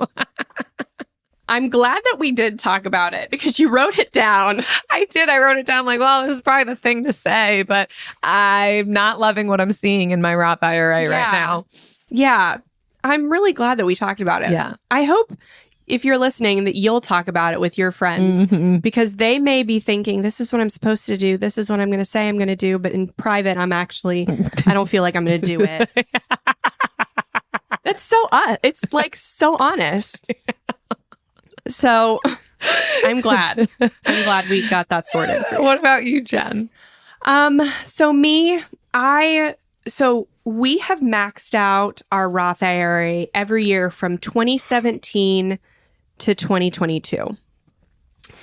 I'm glad that we did talk about it because you wrote it down.
I did. I wrote it down like, well, this is probably the thing to say, but I'm not loving what I'm seeing in my Roth IRA right now.
Yeah. I'm really glad that we talked about it.
Yeah.
I hope if you're listening that you'll talk about it with your friends because they may be thinking, this is what I'm supposed to do. This is what I'm going to say I'm going to do. But in private, I don't feel like I'm going to do it. That's so, it's so honest. So I'm glad we got that sorted.
What about you, Jen?
So we have maxed out our Roth IRA every year from 2017 to 2022.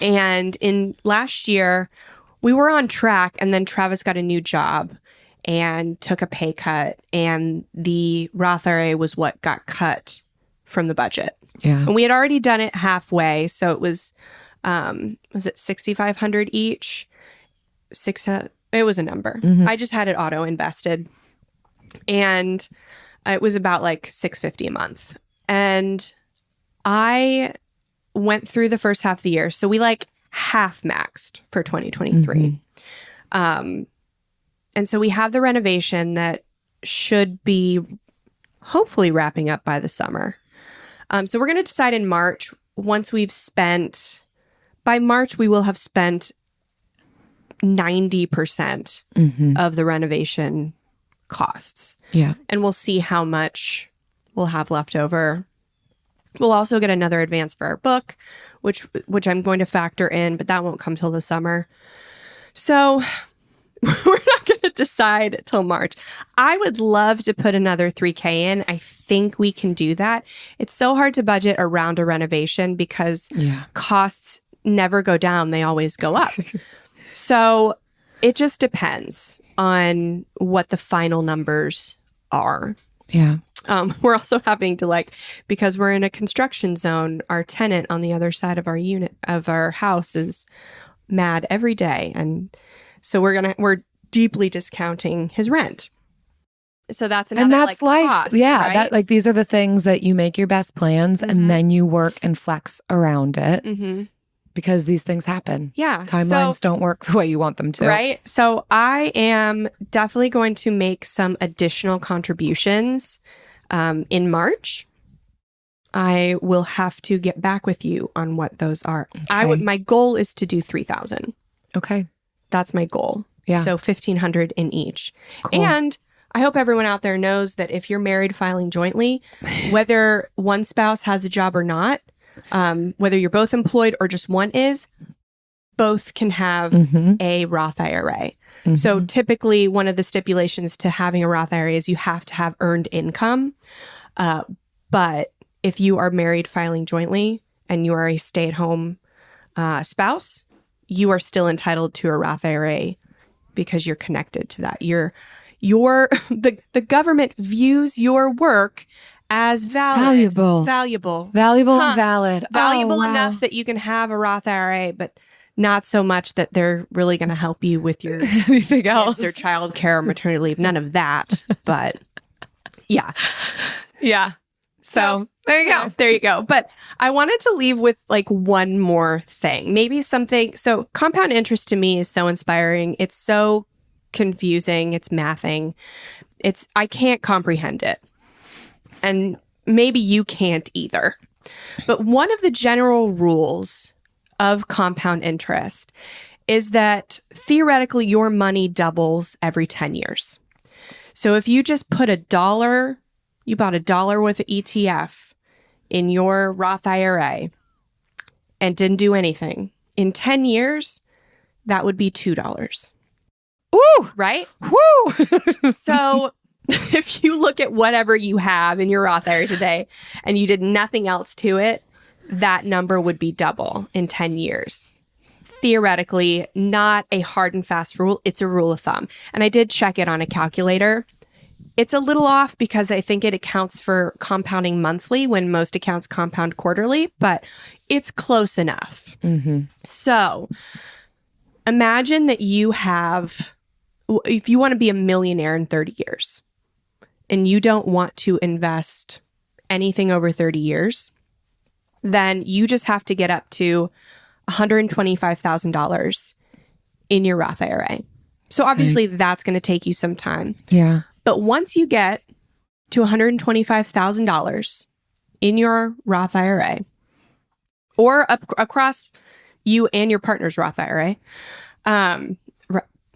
And in last year, we were on track, and then Travis got a new job and took a pay cut, and the Roth IRA was what got cut from the budget.
Yeah.
And we had already done it halfway, so it was it $6,500 each? It was a number. I just had it auto invested. And it was about $650 a month. And I went through the first half of the year. So we half maxed for 2023. And so we have the renovation that should be hopefully wrapping up by the summer. So we're going to decide in March, by March, we will have spent 90% of the renovation costs.
Yeah.
And we'll see how much we'll have left over. We'll also get another advance for our book, which I'm going to factor in, but that won't come till the summer. So we're not going to decide till March. I would love to put another $3,000 in. I think we can do that. It's so hard to budget around a renovation because costs never go down. They always go up. So it just depends on what the final numbers are.
Yeah.
We're also having to because we're in a construction zone, our tenant on the other side of our house is mad every day. And so we're deeply discounting his rent. So that's another
And that's life.
cost,
Yeah.
right?
That like these are the things that you make your best plans and then you work and flex around it because these things happen.
Yeah.
Timelines don't work the way you want them to.
Right. So I am definitely going to make some additional contributions in March. I will have to get back with you on what those are.
Okay.
My goal is to do 3,000.
Okay.
That's my goal.
Yeah.
So 1,500 in each.
Cool.
And I hope everyone out there knows that if you're married filing jointly, whether one spouse has a job or not, whether you're both employed or just one is, both can have a Roth IRA. So typically one of the stipulations to having a Roth IRA is you have to have earned income. But if you are married filing jointly and you are a stay-at-home spouse, you are still entitled to a Roth IRA because you're connected to that. The government views your work as valuable
and valid.
Valuable
wow.
enough that you can have a Roth IRA, but not so much that they're really going to help you with your
anything else
or child care or maternity leave. None of that. But yeah. So there you go. There you go. But I wanted to leave with like one more thing, maybe something. So compound interest to me is so inspiring. It's so confusing. It's mathing. I can't comprehend it. And maybe you can't either. But one of the general rules of compound interest is that theoretically your money doubles every 10 years. So if you just put you bought $1 worth of ETF in your Roth IRA and didn't do anything, in 10 years, that would be $2.
Ooh!
Right?
Woo!
So if you look at whatever you have in your Roth IRA today and you did nothing else to it, that number would be double in 10 years. Theoretically, not a hard and fast rule. It's a rule of thumb. And I did check it on a calculator. It's a little off because I think it accounts for compounding monthly when most accounts compound quarterly, but it's close enough. So imagine that you have, if you want to be a millionaire in 30 years and you don't want to invest anything over 30 years, then you just have to get up to $125,000 in your Roth IRA. So obviously that's going to take you some time.
Yeah.
But once you get to $125,000 in your Roth IRA, or across you and your partner's Roth IRA,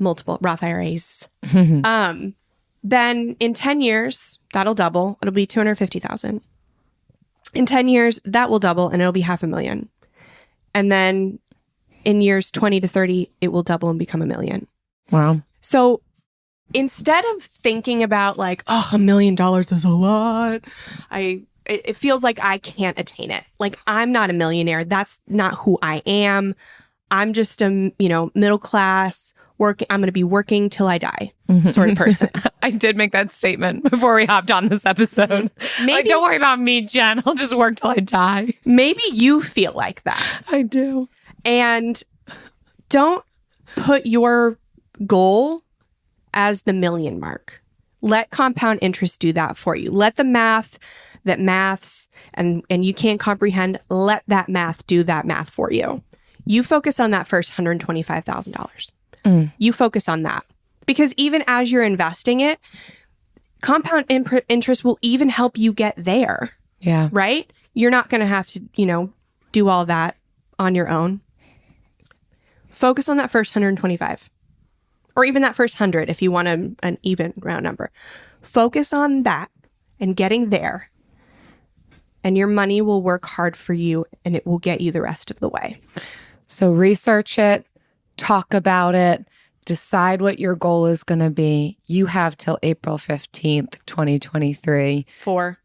multiple Roth IRAs, then in 10 years, that'll double. It'll be $250,000. In 10 years, that will double and it'll be $500,000. And then in years 20 to 30, it will double and become $1 million.
Wow.
So instead of thinking about like, oh, $1 million is a lot, it feels like I can't attain it. Like I'm not a millionaire. That's not who I am. I'm just a, middle class I'm going to be working till I die sort of person.
I did make that statement before we hopped on this episode. Maybe, don't worry about me, Jen. I'll just work till I die.
Maybe you feel like that.
I do.
And don't put your goal as the million mark. Let compound interest do that for you. Let the math that maths and you can't comprehend, let that math do that math for you. You focus on that first $125,000. You focus on that. Because even as you're investing it, compound interest will even help you get there.
Yeah.
Right? You're not going to have to, do all that on your own. Focus on that first 125. Or even that first 100 if you want an even round number. Focus on that and getting there. And your money will work hard for you and it will get you the rest of the way.
So research it, talk about it, decide what your goal is going to be. You have till April 15th, 2023.
For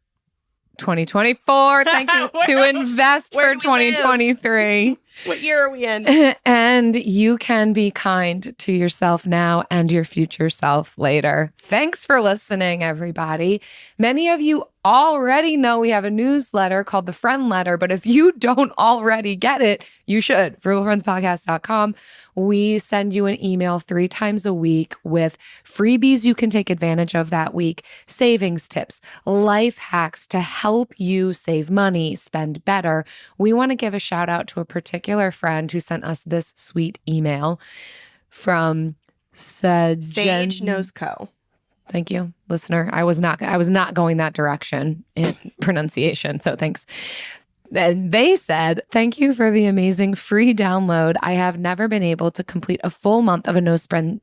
2024. Thank you. To invest for 2023.
What year are we in?
And you can be kind to yourself now and your future self later. Thanks for listening, everybody. Many of you already know we have a newsletter called the Friend Letter, but if you don't already get it, you should. frugalfriendspodcast.com. We send you an email 3 times a week with freebies you can take advantage of that week, savings tips, life hacks to help you save money, spend better. We want to give a shout out to a particular friend who sent us this sweet email from
Sage Knows Co.
Thank you, listener. I was not going that direction in pronunciation, so thanks. And they said, thank you for the amazing free download. I have never been able to complete a full month of a no spend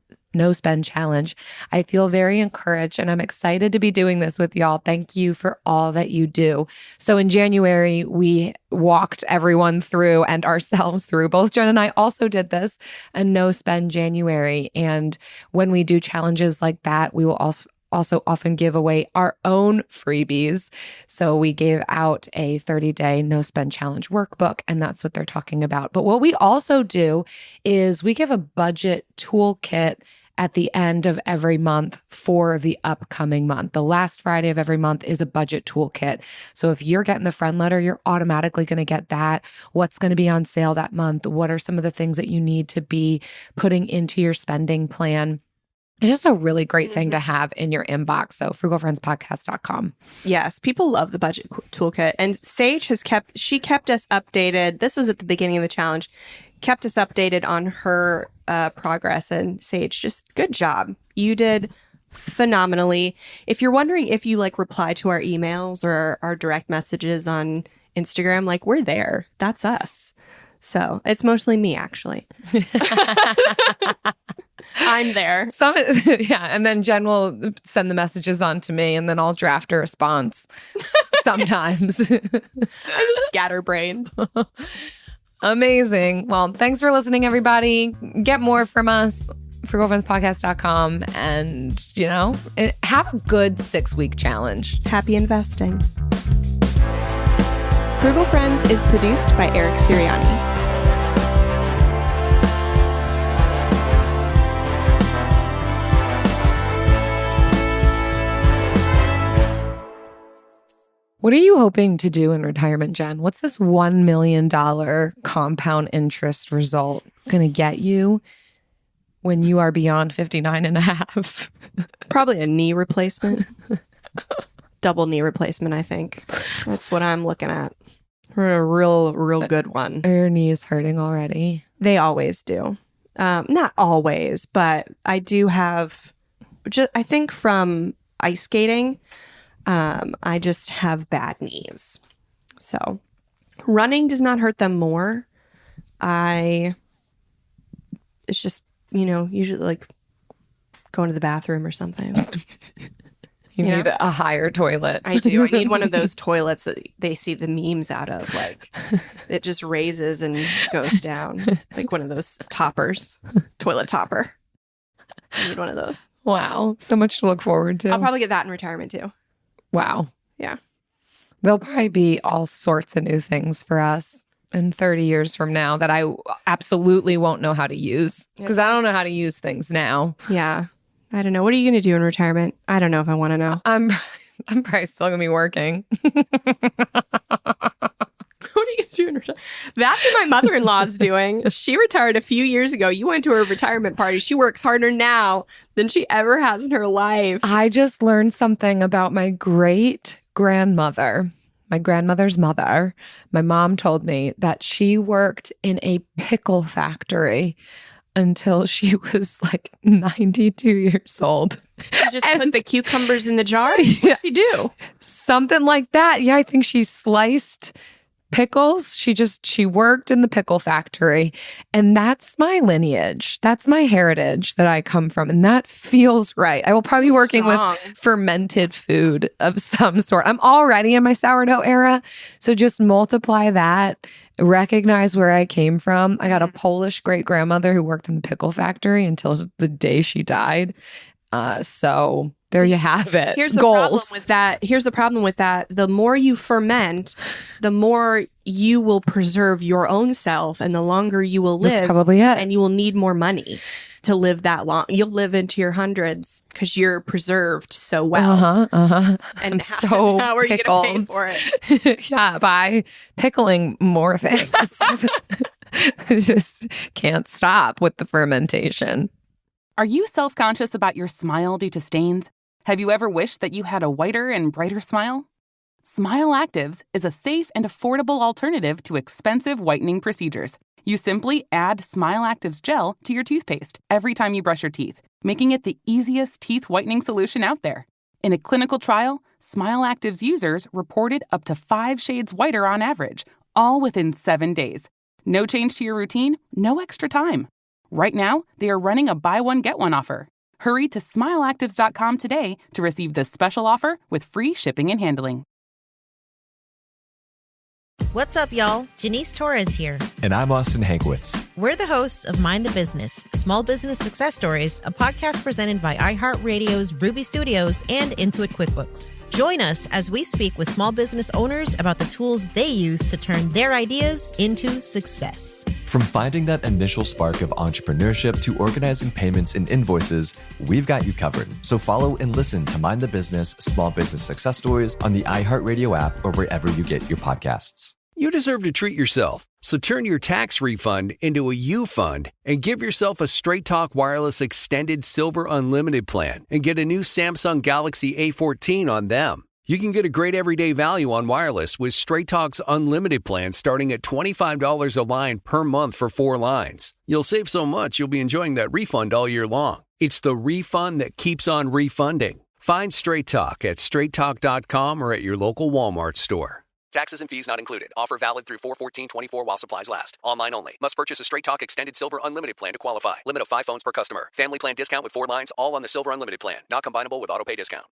challenge. I feel very encouraged and I'm excited to be doing this with y'all. Thank you for all that you do. So in January, we walked everyone through and ourselves through. Both Jen and I also did this, a no spend January. And when we do challenges like that, we will also often give away our own freebies. So we gave out a 30-day no spend challenge workbook, and that's what they're talking about. But what we also do is we give a budget toolkit at the end of every month for the upcoming month. The last Friday of every month is a budget toolkit. So if you're getting the Friend Letter, you're automatically going to get that. What's going to be on sale that month? What are some of the things that you need to be putting into your spending plan? It's just a really great thing to have in your inbox. So frugalfriendspodcast.com.
Yes, people love the budget toolkit. And Sage kept us updated. This was at the beginning of the challenge. Kept us updated on her progress. And Sage, just good job. You did phenomenally. If you're wondering if you reply to our emails or our direct messages on Instagram, we're there. That's us. So it's mostly me, actually. I'm there.
And then Jen will send the messages on to me, and then I'll draft a response sometimes.
I'm just scatterbrained.
Amazing. Well, thanks for listening, everybody. Get more from us, frugalfriendspodcast.com, and, have a good 6-week challenge.
Happy investing. Frugal Friends is produced by Eric Siriani.
What are you hoping to do in retirement, Jen? What's this $1 million compound interest result going to get you when you are beyond 59 and a half?
Probably a knee replacement. Double knee replacement, I think. That's what I'm looking at. A real good one.
Are your knees hurting already?
They always do. Not always, but I do have, I think from ice skating, I just have bad knees. So running does not hurt them more. It's just, usually going to the bathroom or something.
You need a higher toilet.
I do. I need one of those toilets that they see the memes out of. It just raises and goes down. One of those toppers. Toilet topper. I need one of those.
Wow. So much to look forward to.
I'll probably get that in retirement too.
Wow.
Yeah.
There'll probably be all sorts of new things for us in 30 years from now that I absolutely won't know how to use because I don't know how to use things now.
Yeah. I don't know. What are you going to do in retirement? I don't know if I want to know.
I'm probably still going to be working.
What are you going to do in retirement? That's what my mother-in-law's doing. She retired a few years ago. You went to her retirement party. She works harder now than she ever has in her life.
I just learned something about my great-grandmother, my grandmother's mother. My mom told me that she worked in a pickle factory until she was 92 years old.
You just put the cucumbers in the jar? What's she do?
Something like that. Yeah, I think she sliced pickles. She worked in the pickle factory. And that's my lineage. That's my heritage that I come from. And that feels right. I will probably be working with fermented food of some sort. I'm already in my sourdough era. So just multiply that. Recognize where I came from. I got a Polish great grandmother who worked in the pickle factory until the day she died. So there you have it.
Here's the
Goals.
problem with that. The more you ferment, the more you will preserve your own self, and the longer you will live.
That's probably it.
And you will need more money to live that long. You'll live into your hundreds because you're preserved so well.
And
And
I'm so
how are you going to pay
pickled.
for it?
Yeah, by pickling more things. I just can't stop with the fermentation.
Are you self-conscious about your smile due to stains? Have you ever wished that you had a whiter and brighter smile? Smile Actives is a safe and affordable alternative to expensive whitening procedures. You simply add Smile Actives gel to your toothpaste every time you brush your teeth, making it the easiest teeth whitening solution out there. In a clinical trial, Smile Actives users reported up to 5 shades whiter on average, all within 7 days. No change to your routine, no extra time. Right now, they are running a buy one, get one offer. Hurry to smileactives.com today to receive this special offer with free shipping and handling.
What's up, y'all? Janice Torres here.
And I'm Austin Hankwitz.
We're the hosts of Mind the Business, Small Business Success Stories, a podcast presented by iHeartRadio's Ruby Studios and Intuit QuickBooks. Join us as we speak with small business owners about the tools they use to turn their ideas into success.
From finding that initial spark of entrepreneurship to organizing payments and invoices, we've got you covered. So follow and listen to Mind the Business Small Business Success Stories on the iHeartRadio app or wherever you get your podcasts.
You deserve to treat yourself. So turn your tax refund into a U fund and give yourself a Straight Talk Wireless Extended Silver Unlimited plan and get a new Samsung Galaxy A14 on them. You can get a great everyday value on wireless with Straight Talk's Unlimited plan starting at $25 a line per month for 4 lines. You'll save so much you'll be enjoying that refund all year long. It's the refund that keeps on refunding. Find Straight Talk at straighttalk.com or at your local Walmart store.
Taxes and fees not included. Offer valid through 4/14/24 while supplies last. Online only. Must purchase a Straight Talk Extended Silver Unlimited plan to qualify. Limit of 5 phones per customer. Family plan discount with 4 lines, all on the Silver Unlimited plan. Not combinable with autopay discount.